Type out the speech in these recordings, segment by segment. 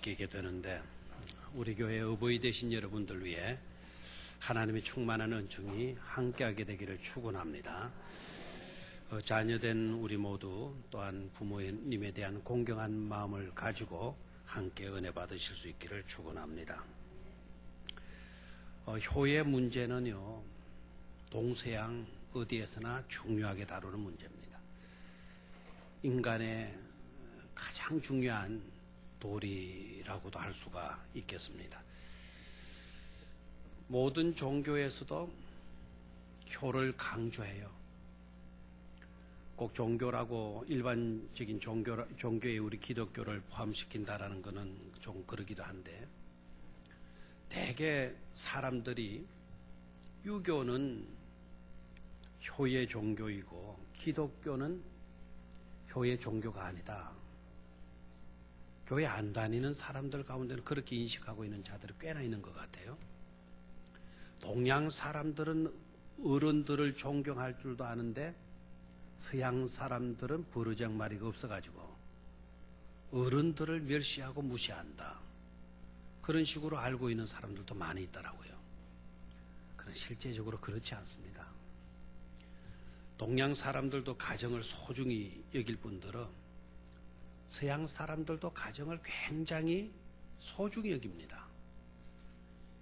바뀌게 되는데 우리 교회 어버이 되신 여러분들 위해 하나님의 충만한 은총이 함께하게 되기를 축원합니다. 자녀된 우리 모두 또한 부모님에 대한 공경한 마음을 가지고 함께 은혜 받으실 수 있기를 축원합니다. 효의 문제는요, 동서양 어디에서나 중요하게 다루는 문제입니다. 인간의 가장 중요한 도리라고도 할 수가 있겠습니다. 모든 종교에서도 효를 강조해요. 꼭 종교라고 일반적인 종교에 우리 기독교를 포함시킨다라는 것은 좀 그러기도 한데, 대개 사람들이 유교는 효의 종교이고 기독교는 효의 종교가 아니다, 교회 안 다니는 사람들 가운데는 그렇게 인식하고 있는 자들이 꽤나 있는 것 같아요. 동양 사람들은 어른들을 존경할 줄도 아는데 서양 사람들은 버르장머리가 없어가지고 어른들을 멸시하고 무시한다, 그런 식으로 알고 있는 사람들도 많이 있더라고요. 그러나 실제적으로 그렇지 않습니다. 동양 사람들도 가정을 소중히 여길 뿐더러 서양 사람들도 가정을 굉장히 소중히 여깁니다.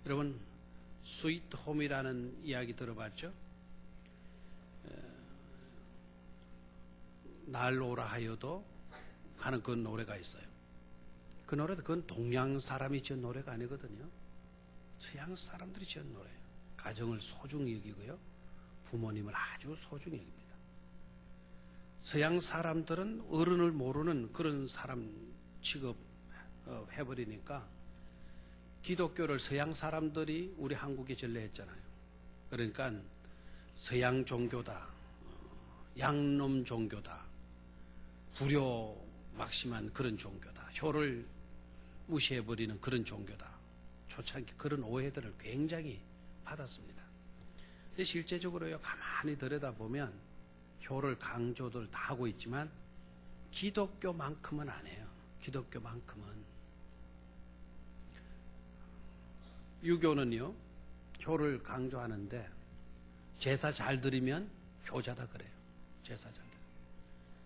여러분, 스위트 홈이라는 이야기 들어봤죠? 날로 오라 하여도 하는 그 노래가 있어요. 그 노래도 그건 동양 사람이 지은 노래가 아니거든요. 서양 사람들이 지은 노래예요. 가정을 소중히 여기고요, 부모님을 아주 소중히 여깁니다. 서양 사람들은 어른을 모르는 그런 사람 취급 해버리니까 기독교를 서양 사람들이 우리 한국에 전래했잖아요. 그러니까 서양 종교다, 양놈 종교다, 불효막심한 그런 종교다, 효를 무시해버리는 그런 종교다, 초창기 그런 오해들을 굉장히 받았습니다. 근데 실제적으로요, 가만히 들여다보면 효를 강조들 다 하고 있지만 기독교만큼은 안 해요. 기독교만큼은. 유교는요, 효를 강조하는데 제사 잘 드리면 효자다 그래요. 제사 잘 드리면.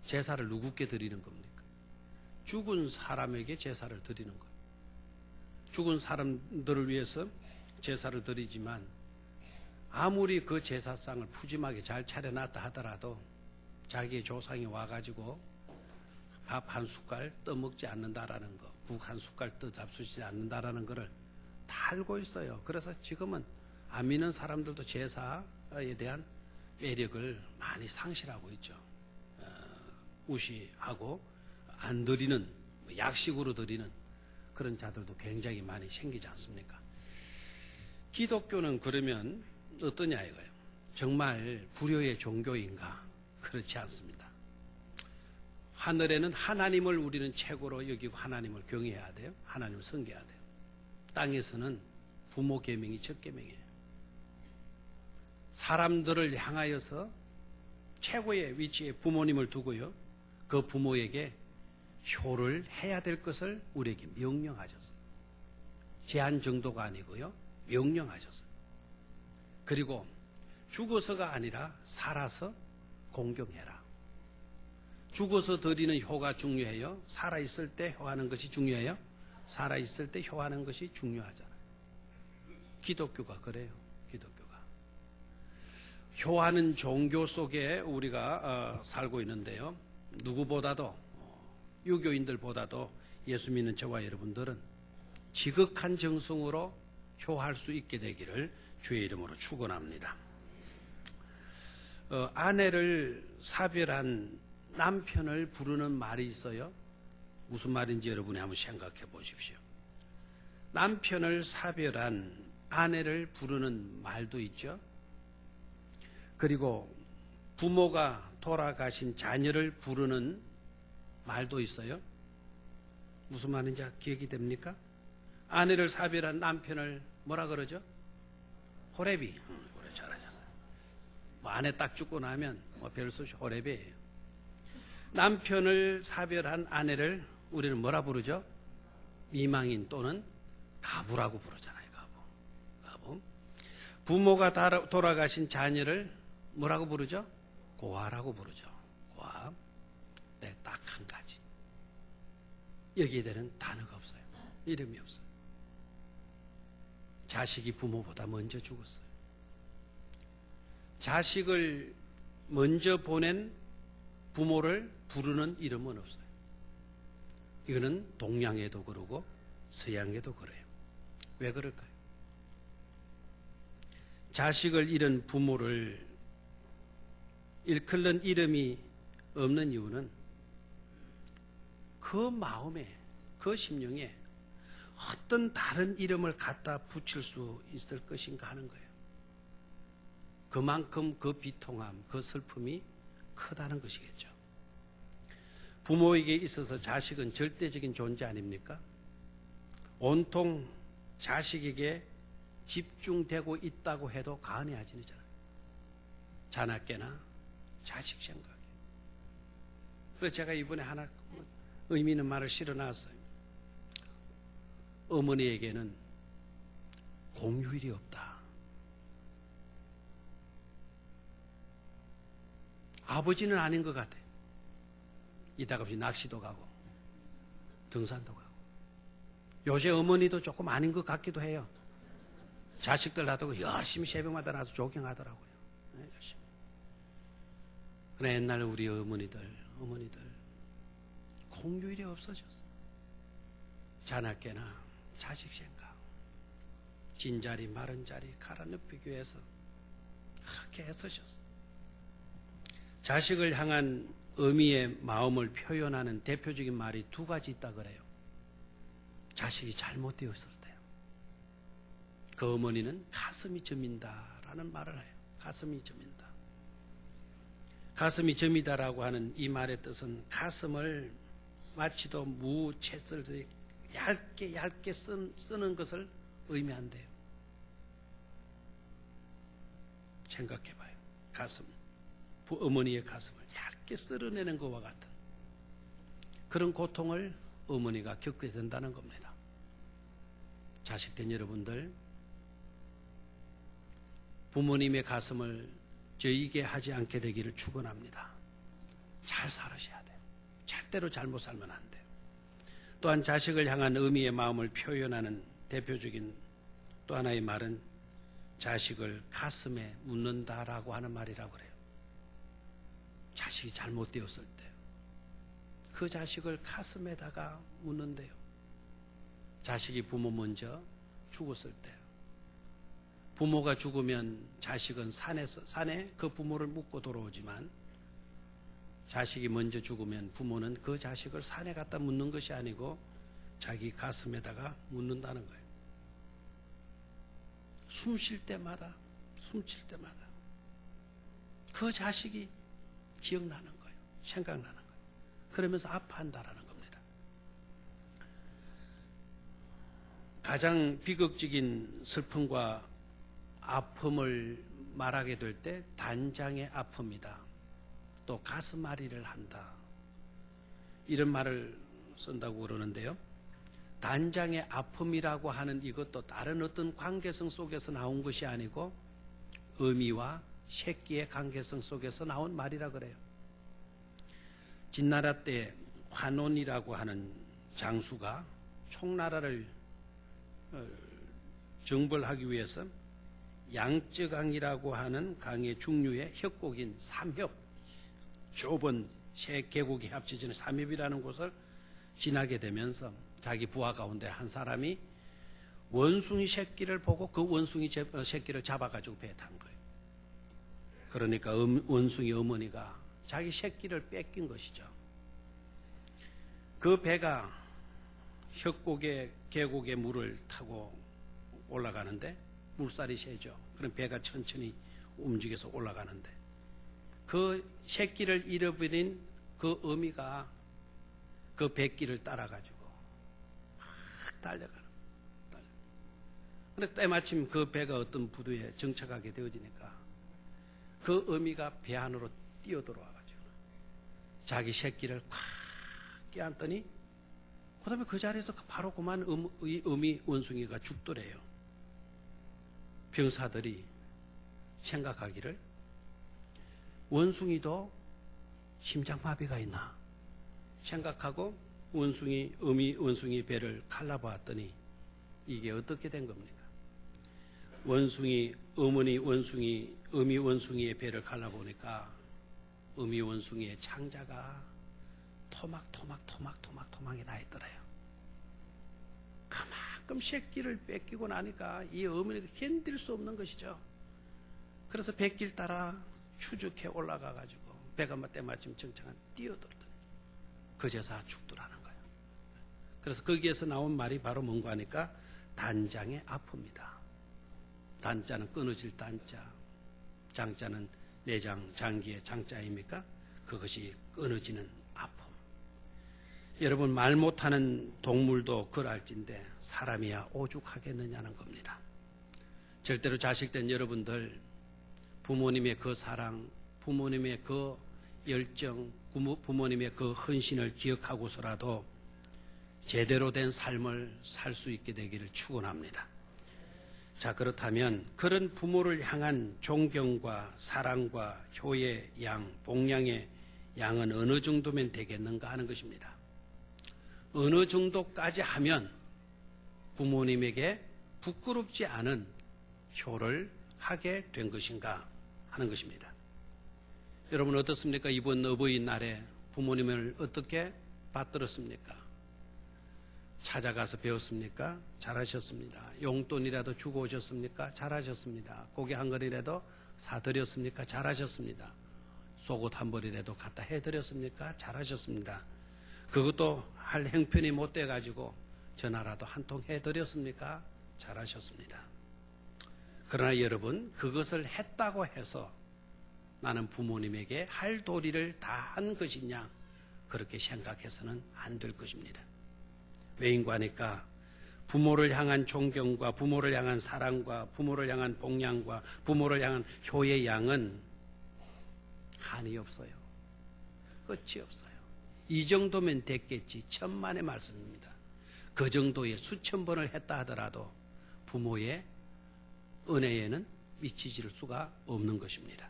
제사를 누구께 드리는 겁니까? 죽은 사람에게 제사를 드리는 거예요. 죽은 사람들을 위해서 제사를 드리지만 아무리 그 제사상을 푸짐하게 잘 차려놨다 하더라도 자기의 조상이 와가지고 밥 한 숟갈 떠먹지 않는다라는 거, 국 한 숟갈 떠잡수지 않는다라는 거를 다 알고 있어요. 그래서 지금은 안 믿는 사람들도 제사에 대한 매력을 많이 상실하고 있죠. 무시하고 안 드리는, 약식으로 드리는 그런 자들도 굉장히 많이 생기지 않습니까? 기독교는 그러면 어떠냐 이거예요. 정말 불효의 종교인가? 그렇지 않습니다. 하늘에는 하나님을 우리는 최고로 여기고 하나님을 경외해야 돼요. 하나님을 섬겨야 돼요. 땅에서는 부모 계명이 첫 계명이에요. 사람들을 향하여서 최고의 위치에 부모님을 두고요, 그 부모에게 효를 해야 될 것을 우리에게 명령하셨어요. 제한 정도가 아니고요, 명령하셨어요. 그리고 죽어서가 아니라 살아서 공경해라. 죽어서 드리는 효가 중요해요? 살아있을 때 효하는 것이 중요해요? 살아있을 때 효하는 것이 중요하잖아요. 기독교가 그래요. 기독교가. 효하는 종교 속에 우리가 살고 있는데요, 누구보다도, 유교인들보다도 예수 믿는 저와 여러분들은 지극한 정성으로 효할 수 있게 되기를 주의 이름으로 축원합니다. 아내를 사별한 남편을 부르는 말이 있어요. 무슨 말인지 여러분이 한번 생각해 보십시오. 남편을 사별한 아내를 부르는 말도 있죠. 그리고 부모가 돌아가신 자녀를 부르는 말도 있어요. 무슨 말인지 기억이 됩니까? 아내를 사별한 남편을 뭐라 그러죠? 호레비. 그래, 잘하셨어요. 아내 딱 죽고 나면 별수 없이 호레비예요. 남편을 사별한 아내를 우리는 뭐라 부르죠? 미망인 또는 가부라고 부르잖아요. 가부. 부모가 돌아가신 자녀를 뭐라고 부르죠? 고아라고 부르죠. 고아. 네, 딱 한 가지. 여기에 대한 단어가 없어요. 이름이 없어요. 자식이 부모보다 먼저 죽었어요. 자식을 먼저 보낸 부모를 부르는 이름은 없어요. 이거는 동양에도 그러고 서양에도 그래요. 왜 그럴까요? 자식을 잃은 부모를 일컫는 이름이 없는 이유는 그 마음에, 그 심령에 어떤 다른 이름을 갖다 붙일 수 있을 것인가 하는 거예요. 그만큼 그 비통함, 그 슬픔이 크다는 것이겠죠. 부모에게 있어서 자식은 절대적인 존재 아닙니까? 온통 자식에게 집중되고 있다고 해도 과언이 아니잖아요. 자나깨나 자식 생각에. 그래서 제가 이번에 하나 의미 있는 말을 실어놨어요. 어머니에게는 공휴일이 없다. 아버지는 아닌 것 같아요. 이따가 없이 낚시도 가고 등산도 가고. 요새 어머니도 조금 아닌 것 같기도 해요. 자식들 놔두고 열심히 새벽마다 나와서 조깅하더라고요. 네, 열심히. 그러나 옛날 우리 어머니들 공휴일이 없어졌어요. 자나깨나 자식 생각, 진자리 마른 자리 갈아 눕히기 위해서 그렇게 애쓰셨어요. 자식을 향한 어미의 마음을 표현하는 대표적인 말이 두 가지 있다 그래요. 자식이 잘못되었을 때요. 그 어머니는 가슴이 저민다라는 말을 해요. 가슴이 저민다. 가슴이 저미다라고 하는 이 말의 뜻은 가슴을 마치도 무채썰듯이 얇게 쓰는 것을 의미한대요. 생각해봐요. 가슴, 어머니의 가슴을 얇게 쓸어내는 것과 같은 그런 고통을 어머니가 겪게 된다는 겁니다. 자식된 여러분들, 부모님의 가슴을 저이게 하지 않게 되기를 축원합니다. 잘 살으셔야 돼요. 절대로 잘못 살면 안 돼요. 또한 자식을 향한 어미의 마음을 표현하는 대표적인 또 하나의 말은 자식을 가슴에 묻는다라고 하는 말이라고 그래요. 자식이 잘못되었을 때 그 자식을 가슴에다가 묻는데요. 자식이 부모 먼저 죽었을 때 부모가 죽으면 자식은 산에 그 부모를 묻고 돌아오지만 자식이 먼저 죽으면 부모는 그 자식을 산에 갖다 묻는 것이 아니고 자기 가슴에다가 묻는다는 거예요. 숨 쉴 때마다 그 자식이 기억나는 거예요. 생각나는 거예요. 그러면서 아파한다라는 겁니다. 가장 비극적인 슬픔과 아픔을 말하게 될 때 단장의 아픔이다. 또 가슴앓이를 한다. 이런 말을 쓴다고 그러는데요. 단장의 아픔이라고 하는 이것도 다른 어떤 관계성 속에서 나온 것이 아니고 어미와 새끼의 관계성 속에서 나온 말이라 그래요. 진나라 때 환원이라고 하는 장수가 총나라를 정벌하기 위해서 양쯔강이라고 하는 강의 중류에 협곡인 삼협, 좁은 세 계곡이 합쳐지는 삼협이라는 곳을 지나게 되면서 자기 부하 가운데 한 사람이 원숭이 새끼를 보고 그 원숭이 새끼를 잡아가지고 배에 탄 거예요. 그러니까 원숭이 어머니가 자기 새끼를 뺏긴 것이죠. 그 배가 협곡의 계곡의 물을 타고 올라가는데 물살이 세죠. 그럼 배가 천천히 움직여서 올라가는데 그 새끼를 잃어버린 그 어미가 그 배길을 따라가지고 막 달려가는 거예요. 그런데 때마침 그 배가 어떤 부두에 정착하게 되어지니까 그 어미가 배 안으로 뛰어들어와가지고 자기 새끼를 콱 껴안더니 그 다음에 그 자리에서 바로 그만 어미 원숭이가 죽더래요. 병사들이 생각하기를 원숭이도 심장마비가 있나 생각하고 어미 원숭이 배를 갈라보았더니 이게 어떻게 된 겁니까? 어미 원숭이의 배를 갈라보니까 어미 원숭이의 창자가 토막이 나 있더래요. 그만큼 새끼를 뺏기고 나니까 이 어머니가 견딜 수 없는 것이죠. 그래서 뱃길 따라 추죽해 올라가가지고 배가 때마침 정창한 뛰어들더니 그제서 죽더라는 거예요. 그래서 거기에서 나온 말이 바로 뭔가 하니까 단장의 아픔이다. 단자는 끊어질 단자, 장자는 내장, 장기의 장자입니까? 그것이 끊어지는 아픔. 여러분, 말 못하는 동물도 그럴진데 사람이야 오죽하겠느냐는 겁니다. 절대로 자식된 여러분들, 부모님의 그 사랑, 부모님의 그 열정, 부모님의 그 헌신을 기억하고서라도 제대로 된 삶을 살 수 있게 되기를 축원합니다. 자, 그렇다면 그런 부모를 향한 존경과 사랑과 효의 양, 복양의 양은 어느 정도면 되겠는가 하는 것입니다. 어느 정도까지 하면 부모님에게 부끄럽지 않은 효를 하게 된 것인가 하는 것입니다. 여러분 어떻습니까? 이번 어버이날에 부모님을 어떻게 받들었습니까? 찾아가서 배웠습니까? 잘하셨습니다. 용돈이라도 주고 오셨습니까? 잘하셨습니다. 고기 한 건이라도 사드렸습니까? 잘하셨습니다. 속옷 한 벌이라도 갖다 해드렸습니까? 잘하셨습니다. 그것도 할 형편이 못 돼가지고 전화라도 한 통 해드렸습니까? 잘하셨습니다. 그러나 여러분, 그것을 했다고 해서 나는 부모님에게 할 도리를 다 한 것이냐, 그렇게 생각해서는 안 될 것입니다. 왜인가 하니까 부모를 향한 존경과 부모를 향한 사랑과 부모를 향한 복양과 부모를 향한 효의 양은 한이 없어요. 끝이 없어요. 이 정도면 됐겠지. 천만의 말씀입니다. 그 정도의 수천 번을 했다 하더라도 부모의 은혜에는 미치질 수가 없는 것입니다.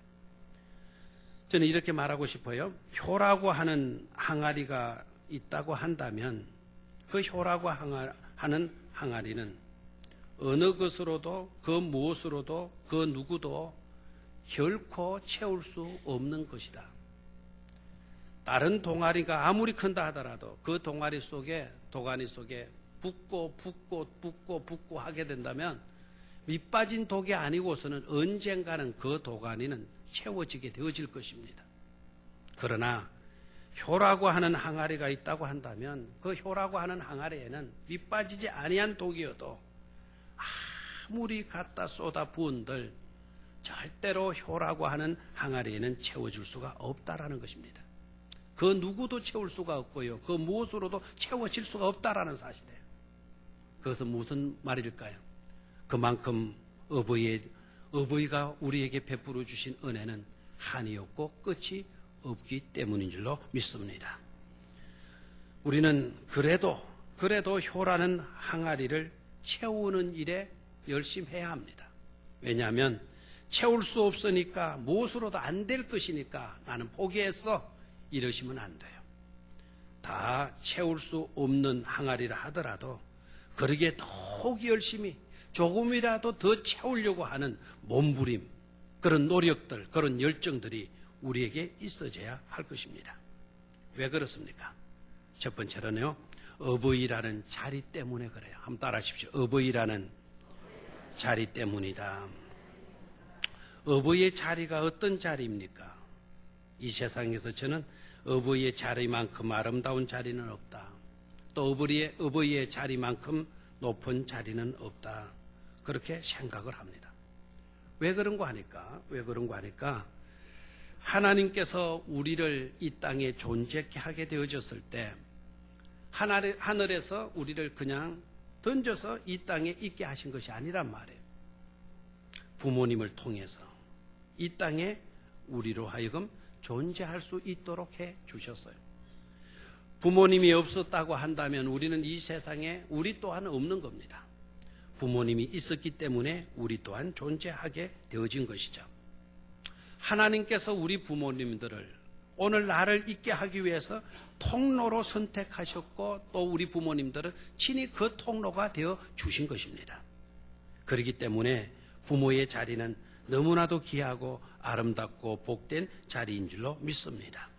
저는 이렇게 말하고 싶어요. 효라고 하는 항아리가 있다고 한다면 그 효라고 하는 항아리는 어느 것으로도 그 무엇으로도 그 누구도 결코 채울 수 없는 것이다. 다른 동아리가 아무리 큰다 하더라도 그 동아리 속에 도가니 속에 붓고 하게 된다면 밑빠진 독이 아니고서는 언젠가는 그 도가니는 채워지게 되어질 것입니다. 그러나 효라고 하는 항아리가 있다고 한다면 그 효라고 하는 항아리에는 밑빠지지 아니한 독이어도 아무리 갖다 쏟아 부은들 절대로 효라고 하는 항아리에는 채워줄 수가 없다라는 것입니다. 그 누구도 채울 수가 없고요. 그 무엇으로도 채워질 수가 없다라는 사실이에요. 그것은 무슨 말일까요? 그만큼 어버이가 우리에게 베풀어 주신 은혜는 한이 없고 끝이 없기 때문인 줄로 믿습니다. 우리는 그래도 효라는 항아리를 채우는 일에 열심히 해야 합니다. 왜냐하면 채울 수 없으니까 무엇으로도 안 될 것이니까 나는 포기했어 이러시면 안 돼요. 다 채울 수 없는 항아리라 하더라도 그러기에 더욱 열심히 조금이라도 더 채우려고 하는 몸부림, 그런 노력들, 그런 열정들이 우리에게 있어져야 할 것입니다. 왜 그렇습니까? 첫 번째로는요, 어버이라는 자리 때문에 그래요. 한번 따라 하십시오. 어버이라는 자리 때문이다. 어버이의 자리가 어떤 자리입니까? 이 세상에서 저는 어버이의 자리만큼 아름다운 자리는 없다. 또 어버이의 자리만큼 높은 자리는 없다. 그렇게 생각을 합니다. 왜 그런가 하니까 하나님께서 우리를 이 땅에 존재케 하게 되어졌을 때 하늘에서 우리를 그냥 던져서 이 땅에 있게 하신 것이 아니란 말이에요. 부모님을 통해서 이 땅에 우리로 하여금 존재할 수 있도록 해 주셨어요. 부모님이 없었다고 한다면 우리는 이 세상에 우리 또한 없는 겁니다. 부모님이 있었기 때문에 우리 또한 존재하게 되어진 것이죠. 하나님께서 우리 부모님들을 오늘 나를 있게 하기 위해서 통로로 선택하셨고 또 우리 부모님들은 친히 그 통로가 되어 주신 것입니다. 그렇기 때문에 부모의 자리는 너무나도 귀하고 아름답고 복된 자리인 줄로 믿습니다.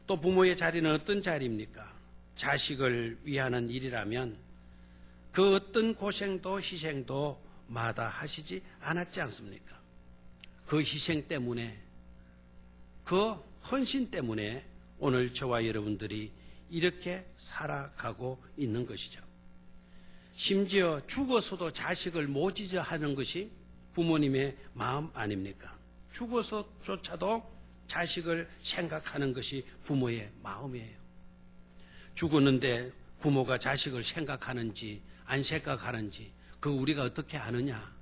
또 부모의 자리는 어떤 자리입니까? 자식을 위하는 일이라면 그 어떤 고생도 희생도 마다하시지 않았지 않습니까? 그 희생 때문에, 그 헌신 때문에 오늘 저와 여러분들이 이렇게 살아가고 있는 것이죠. 심지어 죽어서도 자식을 못 잊어 하는 것이 부모님의 마음 아닙니까? 죽어서조차도 자식을 생각하는 것이 부모의 마음이에요. 죽었는데 부모가 자식을 생각하는지 안 생각하는지 그 우리가 어떻게 아느냐?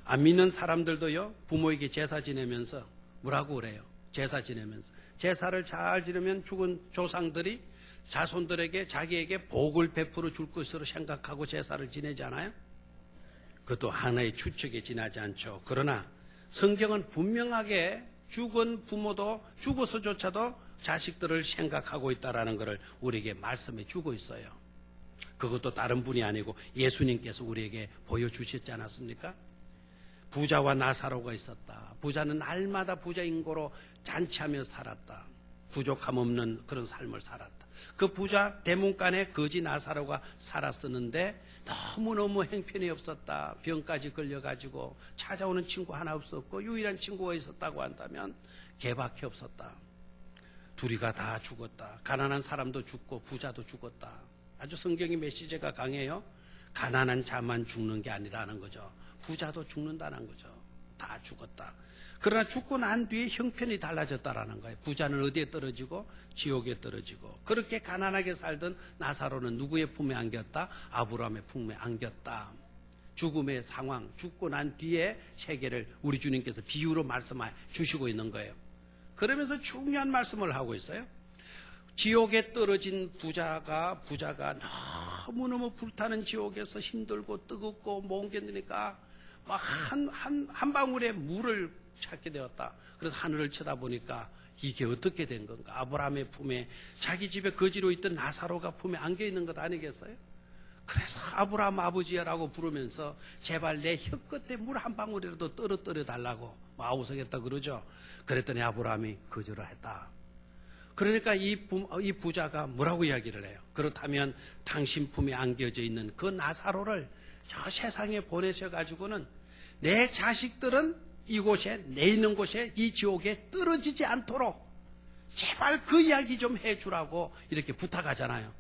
안 믿는 사람들도요, 부모에게 제사 지내면서 뭐라고 그래요? 제사 지내면서 제사를 잘 지내면 죽은 조상들이 자손들에게 자기에게 복을 베풀어 줄 것으로 생각하고 제사를 지내지 않아요? 그것도 하나의 추측에 지나지 않죠. 그러나 성경은 분명하게 죽은 부모도 죽어서조차도 자식들을 생각하고 있다는 것을 우리에게 말씀해 주고 있어요. 그것도 다른 분이 아니고 예수님께서 우리에게 보여주셨지 않았습니까? 부자와 나사로가 있었다. 부자는 날마다 부자 인고로 잔치하며 살았다. 부족함 없는 그런 삶을 살았다. 그 부자 대문간에 거지 나사로가 살았었는데 너무너무 형편이 없었다. 병까지 걸려가지고 찾아오는 친구 하나 없었고 유일한 친구가 있었다고 한다면 걔밖에 없었다. 둘이가 다 죽었다. 가난한 사람도 죽고 부자도 죽었다. 아주 성경의 메시지가 강해요. 가난한 자만 죽는 게 아니라는 거죠. 부자도 죽는다는 거죠. 다 죽었다. 그러나 죽고 난 뒤에 형편이 달라졌다라는 거예요. 부자는 어디에 떨어지고 지옥에 떨어지고, 그렇게 가난하게 살던 나사로는 누구의 품에 안겼다? 아브라함의 품에 안겼다. 죽음의 상황, 죽고 난 뒤에 세계를 우리 주님께서 비유로 말씀해 주시고 있는 거예요. 그러면서 중요한 말씀을 하고 있어요. 지옥에 떨어진 부자가 너무너무 불타는 지옥에서 힘들고 뜨겁고 못 견디니까 막 한 방울의 물을 찾게 되었다. 그래서 하늘을 쳐다보니까 이게 어떻게 된 건가? 아브라함의 품에, 자기 집에 거지로 있던 나사로가 품에 안겨 있는 것 아니겠어요? 그래서 아브라함 아버지야라고 부르면서 제발 내 혀끝에 물 한 방울이라도 떨어뜨려 달라고 아우성했다 그러죠. 그랬더니 아브라함이 거절을 했다. 그러니까 이 부자가 뭐라고 이야기를 해요? 그렇다면 당신 품에 안겨져 있는 그 나사로를 저 세상에 보내셔가지고는 내 자식들은 이곳에, 내 있는 곳에, 이 지옥에 떨어지지 않도록 제발 그 이야기 좀 해주라고 이렇게 부탁하잖아요.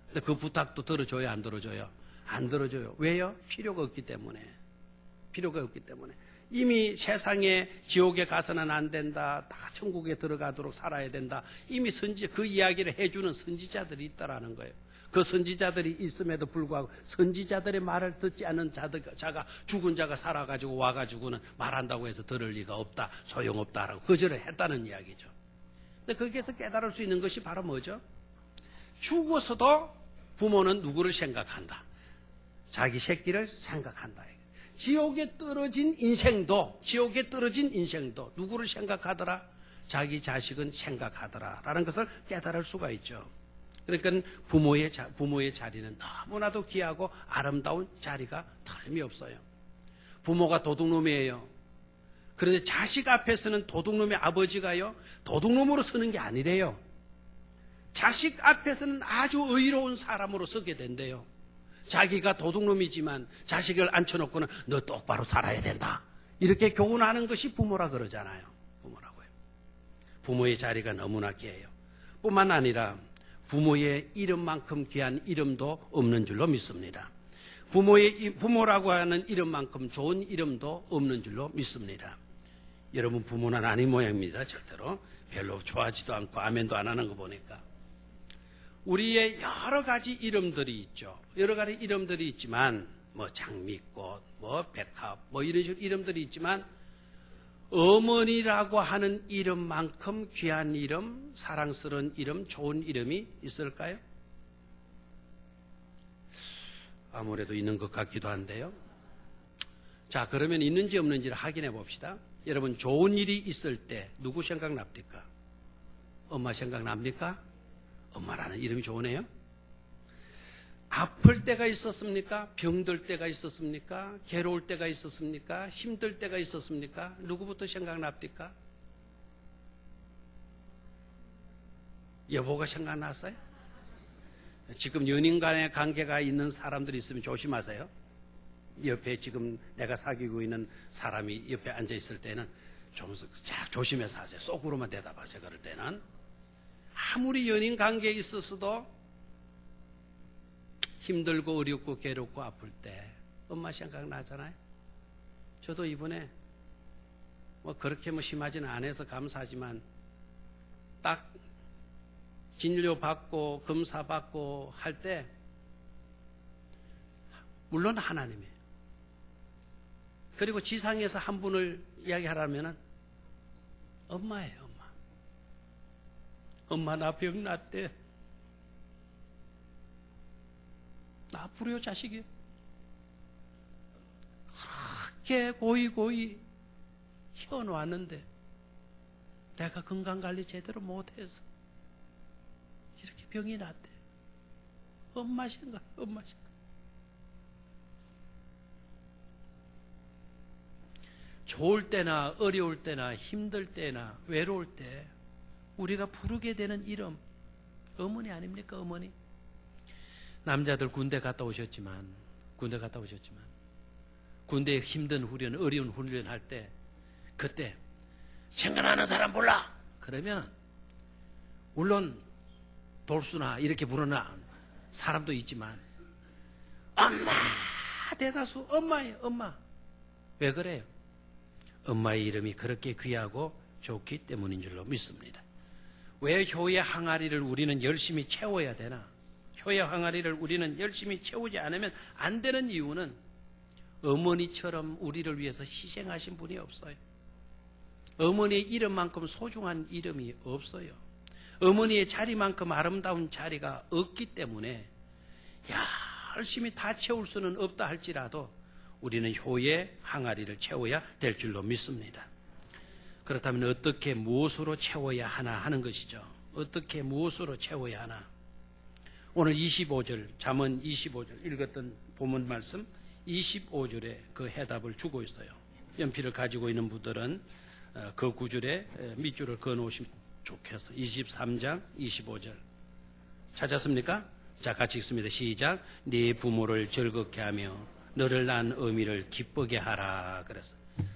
근데 그 부탁도 들어줘요, 안 들어줘요? 안 들어줘요. 왜요? 필요가 없기 때문에. 필요가 없기 때문에. 이미 세상에 지옥에 가서는 안 된다, 다 천국에 들어가도록 살아야 된다, 이미 그 이야기를 해주는 선지자들이 있다라는 거예요. 그 선지자들이 있음에도 불구하고 선지자들의 말을 듣지 않는 자가, 죽은 자가 살아가지고 와가지고는 말한다고 해서 들을 리가 없다, 소용없다라고 거절을 했다는 이야기죠. 근데 거기에서 깨달을 수 있는 것이 바로 뭐죠? 죽어서도 부모는 누구를 생각한다? 자기 새끼를 생각한다. 지옥에 떨어진 인생도 누구를 생각하더라? 자기 자식은 생각하더라 라는 것을 깨달을 수가 있죠. 그러니까 부모의 자리는 너무나도 귀하고 아름다운 자리가 틀림이 없어요. 부모가 도둑놈이에요. 그런데 자식 앞에서는 도둑놈의 아버지가요, 도둑놈으로 서는 게 아니래요. 자식 앞에서는 아주 의로운 사람으로 서게 된대요. 자기가 도둑놈이지만 자식을 앉혀놓고는 너 똑바로 살아야 된다, 이렇게 교훈하는 것이 부모라 그러잖아요. 부모라고요. 부모의 자리가 너무나 귀해요. 뿐만 아니라 부모의 이름만큼 귀한 이름도 없는 줄로 믿습니다. 부모라고 하는 이름만큼 좋은 이름도 없는 줄로 믿습니다. 여러분 부모는 아닌 모양입니다. 절대로 별로 좋아하지도 않고 아멘도 안 하는 거 보니까. 우리의 여러 가지 이름들이 있죠. 여러 가지 이름들이 있지만 뭐 장미꽃, 뭐 백합, 뭐 이런 식으로 이름들이 있지만 어머니라고 하는 이름만큼 귀한 이름, 사랑스러운 이름, 좋은 이름이 있을까요? 아무래도 있는 것 같기도 한데요. 자, 그러면 있는지 없는지를 확인해 봅시다. 여러분, 좋은 일이 있을 때 누구 생각납니까? 엄마 생각납니까? 엄마라는 이름이 좋으네요. 아플 때가 있었습니까? 병들 때가 있었습니까? 괴로울 때가 있었습니까? 힘들 때가 있었습니까? 누구부터 생각납니까? 여보가 생각났어요? 지금 연인 간의 관계가 있는 사람들이 있으면 조심하세요. 옆에 지금 내가 사귀고 있는 사람이 옆에 앉아 있을 때는 좀 조심해서 하세요. 속으로만 대답하세요. 그럴 때는. 아무리 연인 관계에 있었어도 힘들고 어렵고 괴롭고 아플 때 엄마 생각나잖아요. 저도 이번에 그렇게 심하지는 않아서 감사하지만 딱 진료 받고 검사 받고 할 때 물론 하나님이에요. 그리고 지상에서 한 분을 이야기하라면은 엄마예요. 엄마. 엄마 나 병 났대. 나 불효 자식이 그렇게 고이 키워놓았는데 내가 건강관리 제대로 못해서 이렇게 병이 났대. 엄마 생각. 좋을 때나 어려울 때나 힘들 때나 외로울 때 우리가 부르게 되는 이름 어머니 아닙니까? 어머니. 남자들 군대 갔다 오셨지만 군대에 힘든 훈련, 어려운 훈련 할 때 그때 생각나는 사람 몰라. 그러면 물론 돌수나 이렇게 부르는 사람도 있지만 엄마 대다수 엄마예요. 엄마. 왜 그래요? 엄마의 이름이 그렇게 귀하고 좋기 때문인 줄로 믿습니다. 왜 효의 항아리를 우리는 열심히 채워야 되나? 효의 항아리를 우리는 열심히 채우지 않으면 안 되는 이유는 어머니처럼 우리를 위해서 희생하신 분이 없어요. 어머니의 이름만큼 소중한 이름이 없어요. 어머니의 자리만큼 아름다운 자리가 없기 때문에 열심히 다 채울 수는 없다 할지라도 우리는 효의 항아리를 채워야 될 줄로 믿습니다. 그렇다면 어떻게 무엇으로 채워야 하나 하는 것이죠. 어떻게 무엇으로 채워야 하나. 오늘 25절 잠언 25절 읽었던 본문 말씀 25절에 그 해답을 주고 있어요. 연필을 가지고 있는 분들은 그 구절에 밑줄을 그어놓으시면 좋겠어. 23장 25절 찾았습니까? 자, 같이 읽습니다. 시작. 네 부모를 즐겁게 하며 너를 낳은 어미를 기쁘게 하라. 그래서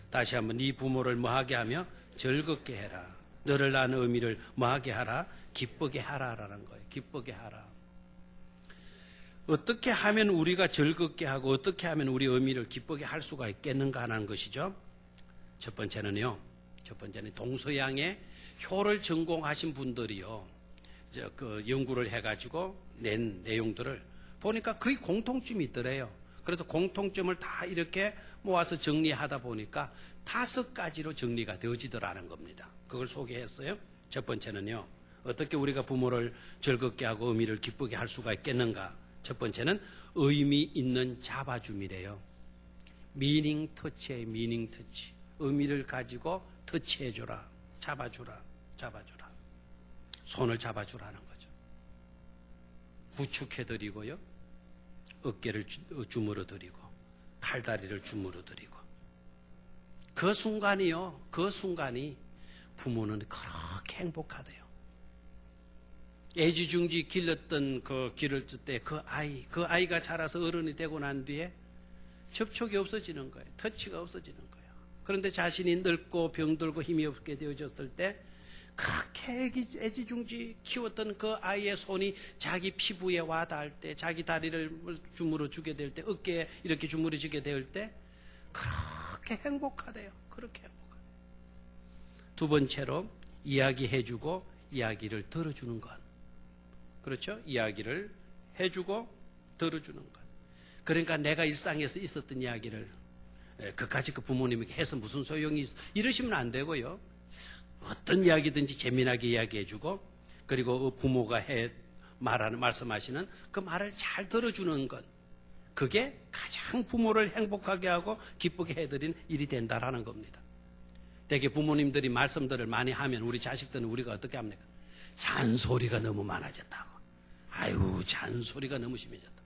다시 한번 네 부모를 뭐하게 하며 즐겁게 해라. 너를 낳은 어미를 뭐하게 하라? 기쁘게 하라라는 거예요. 기쁘게 하라. 어떻게 하면 우리가 즐겁게 하고 어떻게 하면 우리 어미를 기쁘게 할 수가 있겠는가 하는 것이죠. 첫 번째는 동서양의 효를 전공하신 분들이요. 그 연구를 해가지고 낸 내용들을 보니까 거의 공통점이 있더래요. 그래서 공통점을 다 이렇게 모아서 정리하다 보니까 5가지로 정리가 되어지더라는 겁니다. 그걸 소개했어요. 첫 번째는요. 어떻게 우리가 부모를 즐겁게 하고 어미를 기쁘게 할 수가 있겠는가. 첫 번째는 의미 있는 잡아줌이래요. 미닝 터치예요. 미닝 터치. 의미를 가지고 터치해줘라. 잡아주라. 손을 잡아주라는 거죠. 부축해드리고요. 어깨를 주물어드리고 팔다리를 주물어드리고 그 순간이 부모는 그렇게 행복하대요. 애지중지 길렀던 그 길을 뜰 때 그 아이가 자라서 어른이 되고 난 뒤에 접촉이 없어지는 거예요. 터치가 없어지는 거예요. 그런데 자신이 늙고 병들고 힘이 없게 되어졌을 때 그렇게 애지중지 키웠던 그 아이의 손이 자기 피부에 와닿을 때, 자기 다리를 주물어 주게 될 때, 어깨에 이렇게 주물어 주게 될 때 그렇게 행복하대요. 그렇게 행복하대요. 두 번째로 이야기해주고 이야기를 들어주는 것. 그렇죠? 이야기를 해주고 들어주는 것. 그러니까 내가 일상에서 있었던 이야기를 그까짓 그 부모님에게 해서 무슨 소용이 있어. 이러시면 안 되고요. 어떤 이야기든지 재미나게 이야기해주고, 그리고 부모가 말씀하시는 그 말을 잘 들어주는 것. 그게 가장 부모를 행복하게 하고 기쁘게 해드리는 일이 된다라는 겁니다. 대개 부모님들이 말씀들을 많이 하면 우리 자식들은 우리가 어떻게 합니까? 잔소리가 너무 많아졌다고. 아유, 잔소리가 너무 심해졌다.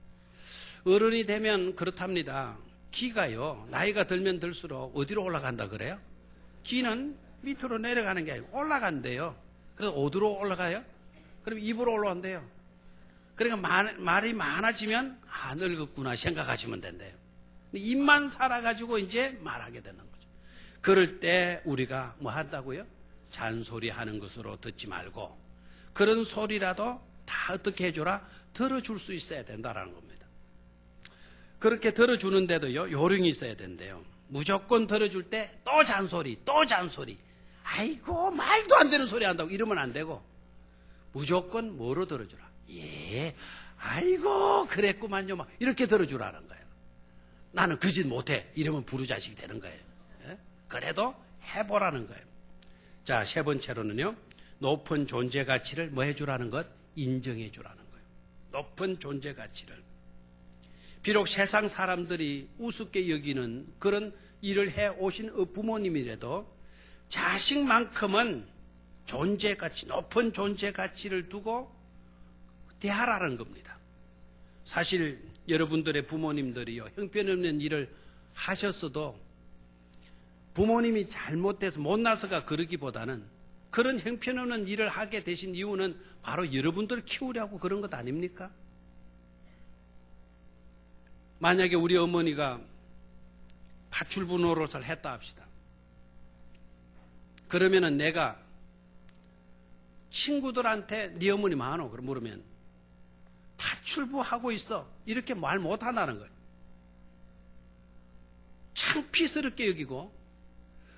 어른이 되면 그렇답니다. 기가요, 나이가 들면 들수록 어디로 올라간다 그래요? 기는 밑으로 내려가는 게 아니고 올라간대요. 그래서 어디로 올라가요? 그럼 입으로 올라간대요. 그러니까 말이 많아지면 늙었구나 생각하시면 된대요. 입만 살아가지고 이제 말하게 되는 거죠. 그럴 때 우리가 뭐 한다고요? 잔소리 하는 것으로 듣지 말고 그런 소리라도 다 어떻게 해줘라? 들어줄 수 있어야 된다라는 겁니다. 그렇게 들어주는데도요, 요령이 있어야 된대요. 무조건 들어줄 때 또 잔소리, 또 잔소리. 아이고, 말도 안 되는 소리 한다고 이러면 안 되고, 무조건 뭐로 들어주라? 예, 아이고, 그랬구만요. 막 이렇게 들어주라는 거예요. 나는 그 짓 못해. 이러면 부르자식이 되는 거예요. 예? 그래도 해보라는 거예요. 자, 세 번째로는요, 높은 존재 가치를 뭐 해주라는 것? 인정해 주라는 거예요. 높은 존재 가치를. 비록 세상 사람들이 우습게 여기는 그런 일을 해 오신 부모님이라도 자식만큼은 존재 가치, 높은 존재 가치를 두고 대하라는 겁니다. 사실 여러분들의 부모님들이요, 형편없는 일을 하셨어도 부모님이 잘못돼서 못나서가 그러기보다는 그런 형편없는 일을 하게 되신 이유는 바로 여러분들을 키우려고 그런 것 아닙니까? 만약에 우리 어머니가 파출부 노릇을 했다 합시다. 그러면은 내가 친구들한테 네 어머니 많어 그럼 물으면 파출부 하고 있어 이렇게 말 못한다는 거예요. 창피스럽게 여기고,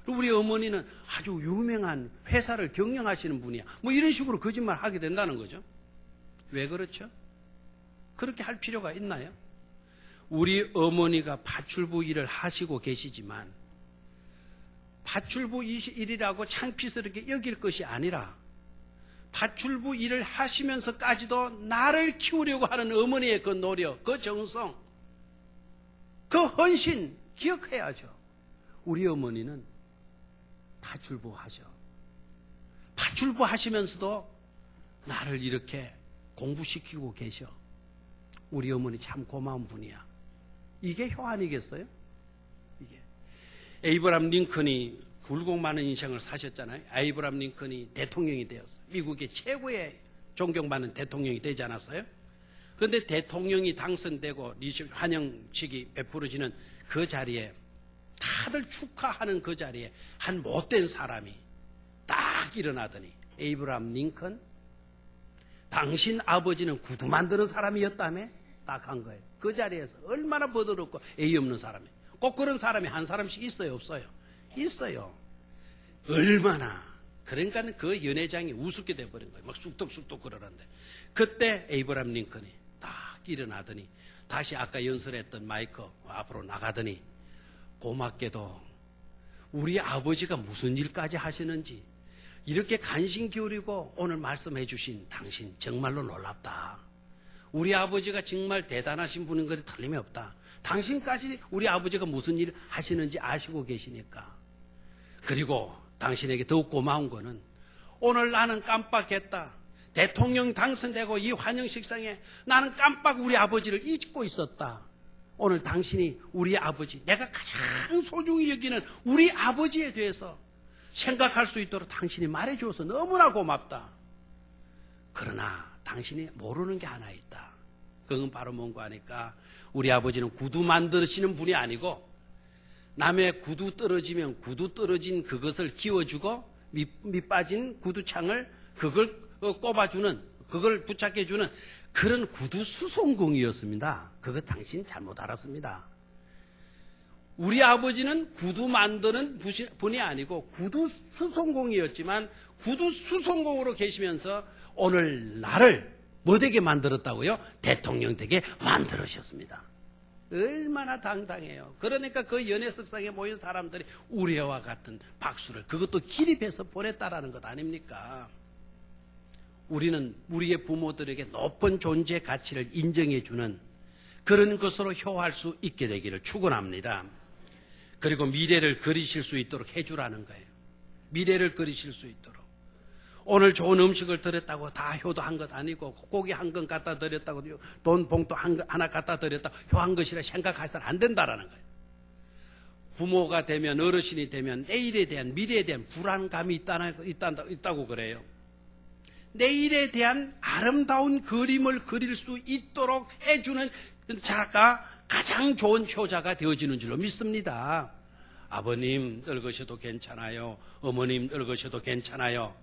우리 어머니는 아주 유명한 회사를 경영하시는 분이야, 뭐 이런 식으로 거짓말 하게 된다는 거죠. 왜 그렇죠? 그렇게 할 필요가 있나요? 우리 어머니가 파출부 일을 하시고 계시지만 파출부 일이라고 창피스럽게 여길 것이 아니라 파출부 일을 하시면서까지도 나를 키우려고 하는 어머니의 그 노력, 그 정성, 그 헌신 기억해야죠. 우리 어머니는 파출부 하셔. 파출부 하시면서도 나를 이렇게 공부시키고 계셔. 우리 어머니 참 고마운 분이야. 이게 효안이겠어요? 이게. 에이브람 링컨이 굴곡 많은 인생을 사셨잖아요. 에이브람 링컨이 대통령이 되었어요. 미국의 최고의 존경받는 대통령이 되지 않았어요? 그런데 대통령이 당선되고 환영식이 베풀어지는 그 자리에, 다들 축하하는 그 자리에 한 못된 사람이 딱 일어나더니, 에이브람 링컨, 당신 아버지는 구두 만드는 사람이었다며? 딱 한 거예요. 그 자리에서 얼마나 버더럽고 예의 없는 사람이. 꼭 그런 사람이 한 사람씩 있어요, 없어요? 있어요. 얼마나. 그러니까 그 연회장이 우습게 돼버린 거예요. 막 쑥덕쑥덕 그러는데, 그때 에이브람 링컨이 딱 일어나더니 다시 아까 연설했던 마이크 앞으로 나가더니, 고맙게도 우리 아버지가 무슨 일까지 하시는지 이렇게 관심 기울이고 오늘 말씀해 주신 당신 정말로 놀랍다. 우리 아버지가 정말 대단하신 분인 것에 틀림이 없다. 당신까지 우리 아버지가 무슨 일 하시는지 아시고 계시니까. 그리고 당신에게 더욱 고마운 거는, 오늘 나는 깜빡했다. 대통령 당선되고 이 환영식상에 나는 깜빡 우리 아버지를 잊고 있었다. 오늘 당신이 우리 아버지, 내가 가장 소중히 여기는 우리 아버지에 대해서 생각할 수 있도록 당신이 말해줘서 너무나 고맙다. 그러나 당신이 모르는 게 하나 있다. 그건 바로 뭔가 하니까, 우리 아버지는 구두 만드시는 분이 아니고 남의 구두 떨어지면 구두 떨어진 그것을 끼워주고 밑 빠진 구두창을 그걸 꼽아주는, 그걸 부착해주는 그런 구두 수송공이었습니다. 그거 당신 잘못 알았습니다. 우리 아버지는 구두 만드는 분이 아니고 구두 수송공이었지만, 구두 수송공으로 계시면서 오늘 나를 뭐 되게 만들었다고요? 대통령 되게 만들으셨습니다. 얼마나 당당해요. 그러니까 그 연회석상에 모인 사람들이 우레와 같은 박수를 그것도 기립해서 보냈다라는 것 아닙니까? 우리는 우리의 부모들에게 높은 존재 가치를 인정해주는 그런 것으로 효할 수 있게 되기를 축원합니다. 그리고 미래를 그리실 수 있도록 해주라는 거예요. 미래를 그리실 수 있도록. 오늘 좋은 음식을 드렸다고 다 효도한 것 아니고 고기 한 건 갖다 드렸다고 돈 봉투 하나 갖다 드렸다고 효한 것이라 생각해서는 안 된다라는 거예요. 부모가 되면 어르신이 되면 내일에 대한 미래에 대한 불안감이 있다고 그래요. 내일에 대한 아름다운 그림을 그릴 수 있도록 해주는 자가 가장 좋은 효자가 되어지는 줄로 믿습니다. 아버님 늙으셔도 괜찮아요. 어머님 늙으셔도 괜찮아요.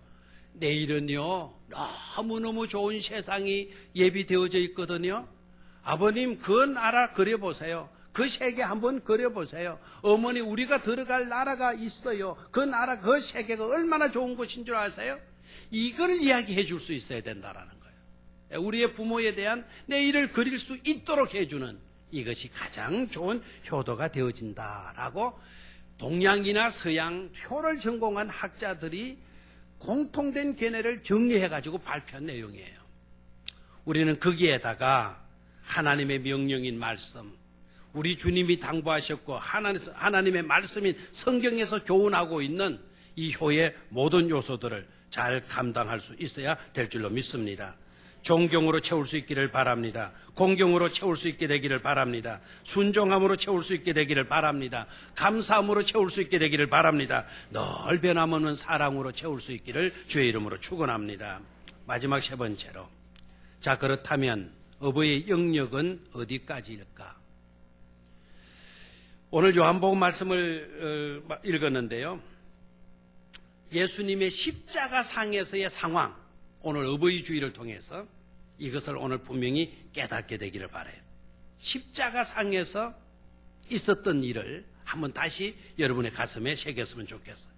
내일은요 너무너무 좋은 세상이 예비되어져 있거든요. 아버님 그 나라 그려보세요. 그 세계 한번 그려보세요. 어머니 우리가 들어갈 나라가 있어요. 그 나라 그 세계가 얼마나 좋은 곳인 줄 아세요? 이걸 이야기해 줄 수 있어야 된다라는 거예요. 우리의 부모에 대한 내일을 그릴 수 있도록 해주는 이것이 가장 좋은 효도가 되어진다라고 동양이나 서양 효를 전공한 학자들이 공통된 견해를 정리해가지고 발표한 내용이에요. 우리는 거기에다가 하나님의 명령인 말씀, 우리 주님이 당부하셨고 하나님의 말씀인 성경에서 교훈하고 있는 이 효의 모든 요소들을 잘 감당할 수 있어야 될 줄로 믿습니다. 존경으로 채울 수 있기를 바랍니다. 공경으로 채울 수 있게 되기를 바랍니다. 순종함으로 채울 수 있게 되기를 바랍니다. 감사함으로 채울 수 있게 되기를 바랍니다. 늘 변함없는 사랑으로 채울 수 있기를 주의 이름으로 축원합니다. 마지막 세 번째로, 자 그렇다면 어버이의 영역은 어디까지일까? 오늘 요한복음 말씀을 읽었는데요. 예수님의 십자가상에서의 상황, 오늘 어버이주의를 통해서 이것을 오늘 분명히 깨닫게 되기를 바라요. 십자가상에서 있었던 일을 한번 다시 여러분의 가슴에 새겼으면 좋겠어요.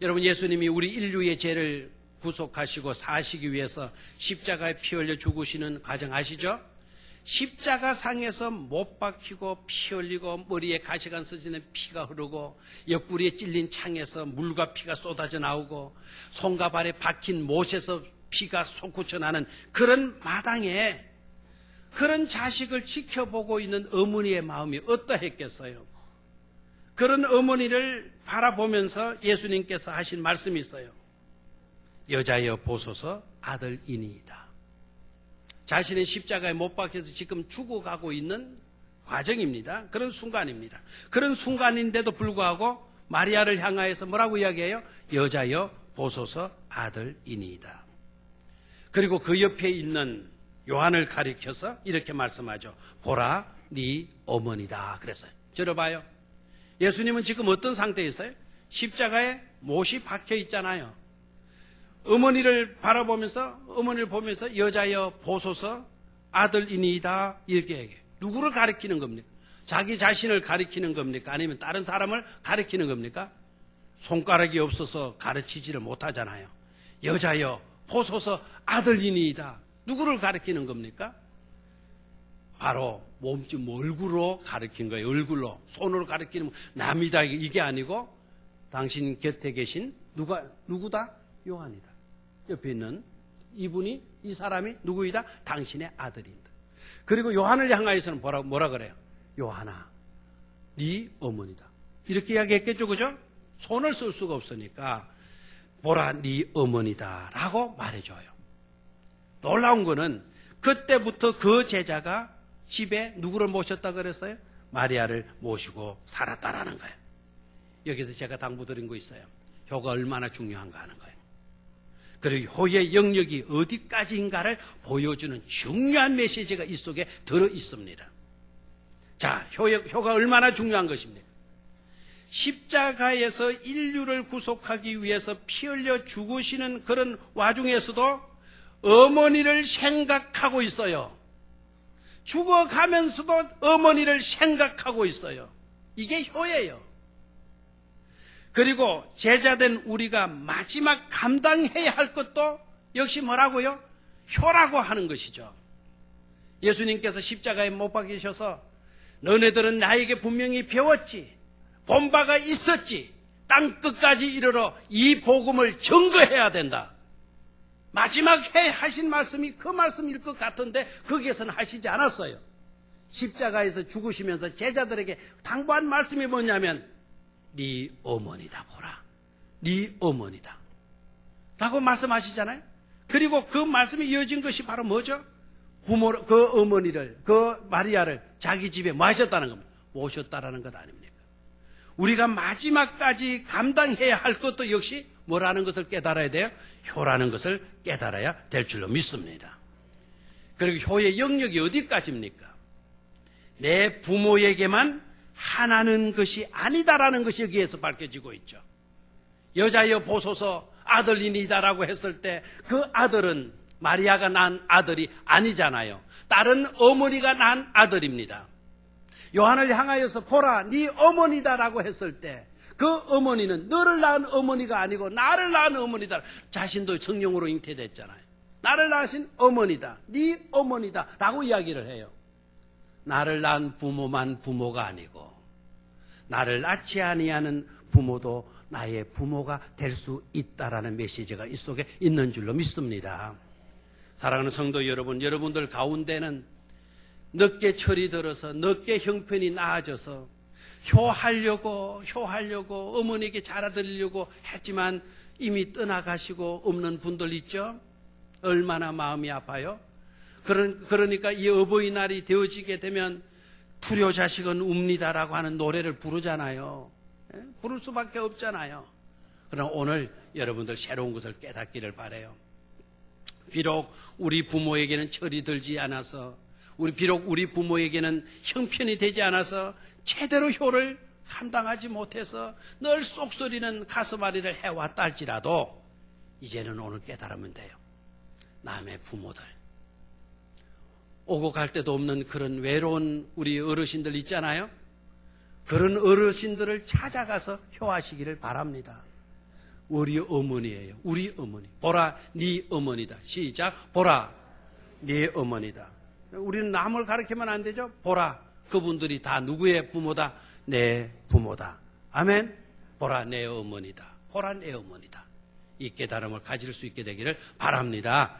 여러분, 예수님이 우리 인류의 죄를 구속하시고 사하시기 위해서 십자가에 피 흘려 죽으시는 과정 아시죠? 십자가상에서 못 박히고 피 흘리고 머리에 가시관 쓰지는 피가 흐르고 옆구리에 찔린 창에서 물과 피가 쏟아져 나오고 손과 발에 박힌 못에서 피가 솟구쳐 나는 그런 마당에 그런 자식을 지켜보고 있는 어머니의 마음이 어떠했겠어요? 그런 어머니를 바라보면서 예수님께서 하신 말씀이 있어요. 여자여 보소서 아들이니이다. 자신은 십자가에 못 박혀서 지금 죽어가고 있는 과정입니다. 그런 순간입니다. 그런 순간인데도 불구하고 마리아를 향하여서 뭐라고 이야기해요? 여자여 보소서 아들이니이다. 그리고 그 옆에 있는 요한을 가리켜서 이렇게 말씀하죠. 보라 네 어머니다 그랬어요. 들어봐요. 예수님은 지금 어떤 상태에 있어요? 십자가에 못이 박혀 있잖아요. 어머니를 보면서 여자여 보소서 아들이니이다 이렇게 얘기해요. 누구를 가리키는 겁니까? 자기 자신을 가리키는 겁니까? 아니면 다른 사람을 가리키는 겁니까? 손가락이 없어서 가르치지를 못하잖아요. 여자여 보소서 아들이니이다. 누구를 가리키는 겁니까? 바로 몸집 얼굴로 가리킨 거예요. 얼굴로. 손으로 가리키는 남이다 이게 아니고 당신 곁에 계신 누구다? 요한이다. 옆에 있는 이 사람이 누구이다? 당신의 아들이다. 그리고 요한을 향하여서는 뭐라 그래요? 요한아, 네 어머니다. 이렇게 이야기했겠죠, 그죠? 손을 쓸 수가 없으니까 보라, 네 어머니다 라고 말해줘요. 놀라운 거는 그때부터 그 제자가 집에 누구를 모셨다 그랬어요? 마리아를 모시고 살았다라는 거예요. 여기서 제가 당부드린 거 있어요. 효가 얼마나 중요한가 하는 거예요. 그리고 효의 영역이 어디까지인가를 보여주는 중요한 메시지가 이 속에 들어 있습니다. 자, 효가 얼마나 중요한 것입니까? 십자가에서 인류를 구속하기 위해서 피 흘려 죽으시는 그런 와중에서도 어머니를 생각하고 있어요. 죽어가면서도 어머니를 생각하고 있어요. 이게 효예요. 그리고 제자된 우리가 마지막 감당해야 할 것도 역시 뭐라고요? 효라고 하는 것이죠. 예수님께서 십자가에 못 박히셔서 너네들은 나에게 분명히 배웠지. 본 바가 있었지. 땅 끝까지 이르러 이 복음을 증거해야 된다. 마지막 해 하신 말씀이 그 말씀일 것 같은데 거기에서는 하시지 않았어요. 십자가에서 죽으시면서 제자들에게 당부한 말씀이 뭐냐면 네 어머니다 보라. 네 어머니다 라고 말씀하시잖아요. 그리고 그 말씀이 이어진 것이 바로 뭐죠? 그 어머니를, 그 마리아를 자기 집에 뭐 하셨다는 겁니다. 모셨다라는 것 아닙니까? 우리가 마지막까지 감당해야 할 것도 역시 뭐라는 것을 깨달아야 돼요? 효라는 것을 깨달아야 될 줄로 믿습니다. 그리고 효의 영역이 어디까지입니까? 내 부모에게만 하나는 것이 아니다라는 것이 여기에서 밝혀지고 있죠. 여자여 보소서 아들이니다라고 했을 때 그 아들은 마리아가 낳은 아들이 아니잖아요. 다른 어머니가 낳은 아들입니다. 요한을 향하여서 보라 네 어머니다라고 했을 때 그 어머니는 너를 낳은 어머니가 아니고 나를 낳은 어머니다. 자신도 성령으로 잉태됐잖아요. 나를 낳으신 어머니다. 네 어머니다 라고 이야기를 해요. 나를 낳은 부모만 부모가 아니고 나를 낳지 아니하는 부모도 나의 부모가 될 수 있다라는 메시지가 이 속에 있는 줄로 믿습니다. 사랑하는 성도 여러분, 여러분들 가운데는 늦게 철이 들어서 늦게 형편이 나아져서 효하려고 어머니에게 잘아드리려고 했지만 이미 떠나가시고 없는 분들 있죠? 얼마나 마음이 아파요? 그러니까 이 어버이날이 되어지게 되면 불효자식은 웁니다라고 하는 노래를 부르잖아요. 부를 수밖에 없잖아요. 그러나 오늘 여러분들 새로운 것을 깨닫기를 바라요. 비록 우리 부모에게는 철이 들지 않아서 비록 우리 부모에게는 형편이 되지 않아서 제대로 효를 감당하지 못해서 늘 쏙소리는 가슴앓이를 해왔다 할지라도 이제는 오늘 깨달으면 돼요. 남의 부모들 오고 갈 데도 없는 그런 외로운 우리 어르신들 있잖아요. 그런 어르신들을 찾아가서 효하시기를 바랍니다. 우리 어머니예요. 우리 어머니. 보라 네 어머니다. 시작. 보라 네 어머니다. 우리는 남을 가르치면 안 되죠. 보라 그분들이 다 누구의 부모다? 내 부모다. 아멘. 보라 내 어머니다. 보라 내 어머니다. 이 깨달음을 가질 수 있게 되기를 바랍니다.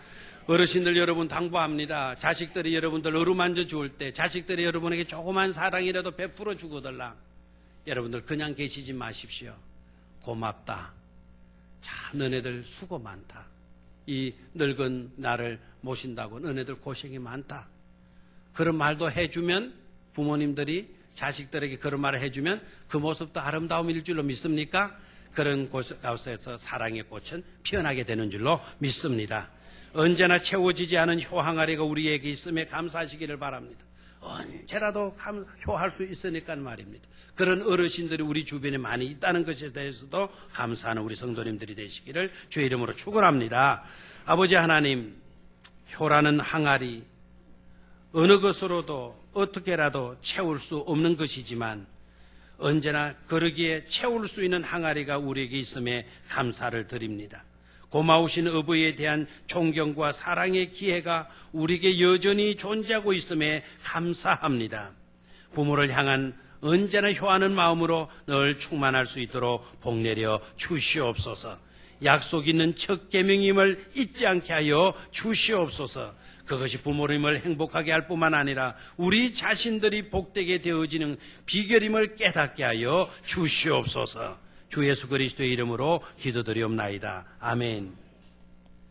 어르신들 여러분 당부합니다. 자식들이 여러분들 어루만져 주올 때 자식들이 여러분에게 조그만 사랑이라도 베풀어 주거들라. 여러분들 그냥 계시지 마십시오. 고맙다. 참 너네들 수고 많다. 이 늙은 나를 모신다고 너네들 고생이 많다. 그런 말도 해주면 부모님들이 자식들에게 그런 말을 해주면 그 모습도 아름다움일 줄로 믿습니까? 그런 곳에서 사랑의 꽃은 피어나게 되는 줄로 믿습니다. 언제나 채워지지 않은 효항아리가 우리에게 있음에 감사하시기를 바랍니다. 언제라도 효할 수 있으니까 말입니다. 그런 어르신들이 우리 주변에 많이 있다는 것에 대해서도 감사하는 우리 성도님들이 되시기를 주의 이름으로 축원합니다. 아버지 하나님, 효라는 항아리 어느 것으로도 어떻게라도 채울 수 없는 것이지만 언제나 그러기에 채울 수 있는 항아리가 우리에게 있음에 감사를 드립니다. 고마우신 어버이에 대한 존경과 사랑의 기회가 우리에게 여전히 존재하고 있음에 감사합니다. 부모를 향한 언제나 효하는 마음으로 늘 충만할 수 있도록 복내려 주시옵소서. 약속 있는 첫 계명임을 잊지 않게 하여 주시옵소서. 그것이 부모님을 행복하게 할 뿐만 아니라 우리 자신들이 복되게 되어지는 비결임을 깨닫게 하여 주시옵소서. 주 예수 그리스도의 이름으로 기도드리옵나이다. 아멘.